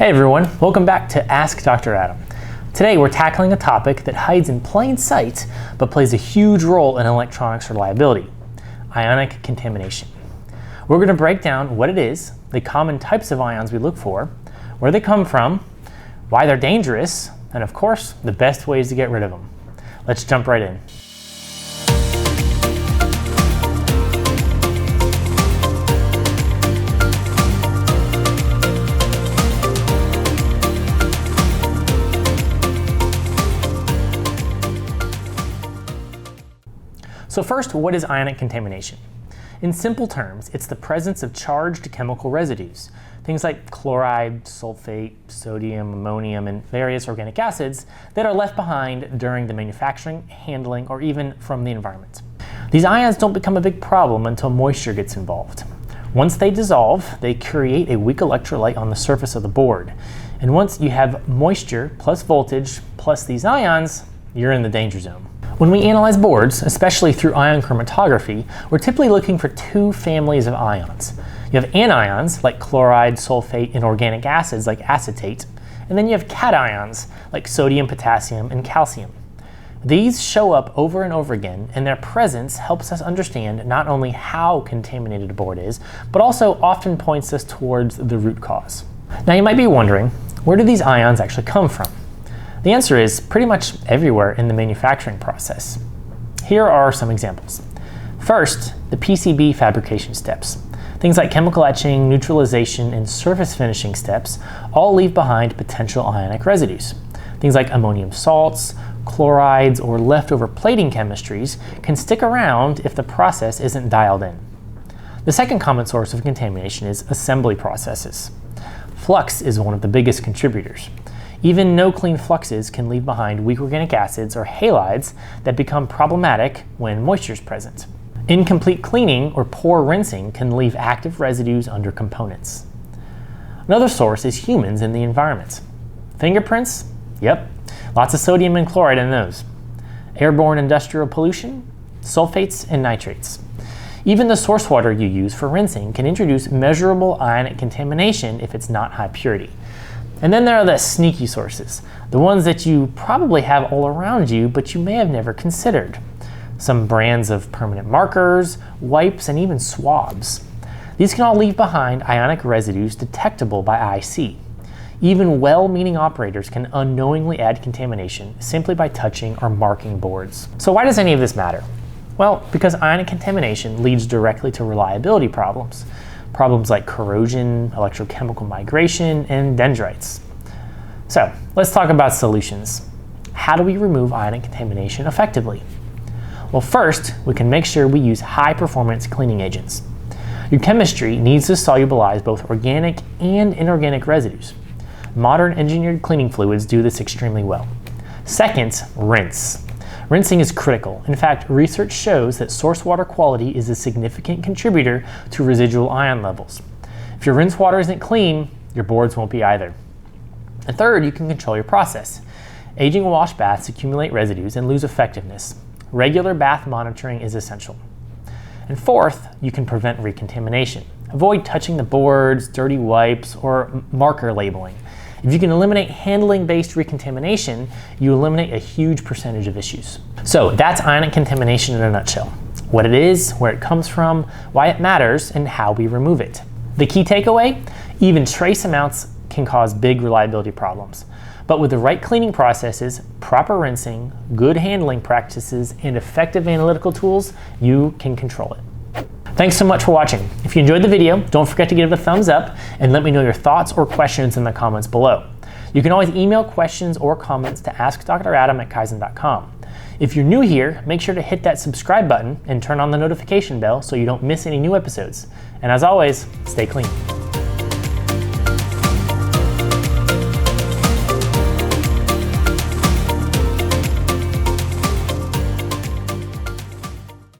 Hey everyone, welcome back to Ask Dr. Adam. Today we're tackling a topic that hides in plain sight but plays a huge role in electronics reliability: ionic contamination. We're going to break down what it is, the common types of ions we look for, where they come from, why they're dangerous, and of course, the best ways to get rid of them. Let's jump right in. So first, what is ionic contamination? In simple terms, it's the presence of charged chemical residues, things like chloride, sulfate, sodium, ammonium, and various organic acids that are left behind during the manufacturing, handling, or even from the environment. These ions don't become a big problem until moisture gets involved. Once they dissolve, they create a weak electrolyte on the surface of the board. And once you have moisture plus voltage plus these ions, you're in the danger zone. When we analyze boards, especially through ion chromatography, we're typically looking for two families of ions. You have anions, like chloride, sulfate, and organic acids, like acetate, and then you have cations, like sodium, potassium, and calcium. These show up over and over again, and their presence helps us understand not only how contaminated a board is, but also often points us towards the root cause. Now you might be wondering, where do these ions actually come from? The answer is pretty much everywhere in the manufacturing process. Here are some examples. First, the PCB fabrication steps. Things like chemical etching, neutralization, and surface finishing steps all leave behind potential ionic residues. Things like ammonium salts, chlorides, or leftover plating chemistries can stick around if the process isn't dialed in. The second common source of contamination is assembly processes. Flux is one of the biggest contributors. Even no clean fluxes can leave behind weak organic acids or halides that become problematic when moisture is present. Incomplete cleaning or poor rinsing can leave active residues under components. Another source is humans in the environment. Fingerprints? Yep, lots of sodium and chloride in those. Airborne industrial pollution? Sulfates and nitrates. Even the source water you use for rinsing can introduce measurable ionic contamination if it's not high purity. And then there are the sneaky sources, the ones that you probably have all around you, but you may have never considered. Some brands of permanent markers, wipes, and even swabs. These can all leave behind ionic residues detectable by IC. Even well-meaning operators can unknowingly add contamination simply by touching or marking boards. So why does any of this matter? Well, because ionic contamination leads directly to reliability problems. Problems like corrosion, electrochemical migration, and dendrites. So let's talk about solutions. How do we remove ionic contamination effectively? Well, first, we can make sure we use high-performance cleaning agents. Your chemistry needs to solubilize both organic and inorganic residues. Modern engineered cleaning fluids do this extremely well. Second, rinse. Rinsing is critical. In fact, research shows that source water quality is a significant contributor to residual ion levels. If your rinse water isn't clean, your boards won't be either. And third, you can control your process. Aging wash baths accumulate residues and lose effectiveness. Regular bath monitoring is essential. And fourth, you can prevent recontamination. Avoid touching the boards, dirty wipes, or marker labeling. If you can eliminate handling-based recontamination, you eliminate a huge percentage of issues. So that's ionic contamination in a nutshell. What it is, where it comes from, why it matters, and how we remove it. The key takeaway? Even trace amounts can cause big reliability problems. But with the right cleaning processes, proper rinsing, good handling practices, and effective analytical tools, you can control it. Thanks so much for watching. If you enjoyed the video, don't forget to give it a thumbs up and let me know your thoughts or questions in the comments below. You can always email questions or comments to askdradam@kaizen.com. If you're new here, make sure to hit that subscribe button and turn on the notification bell so you don't miss any new episodes. And as always, stay clean.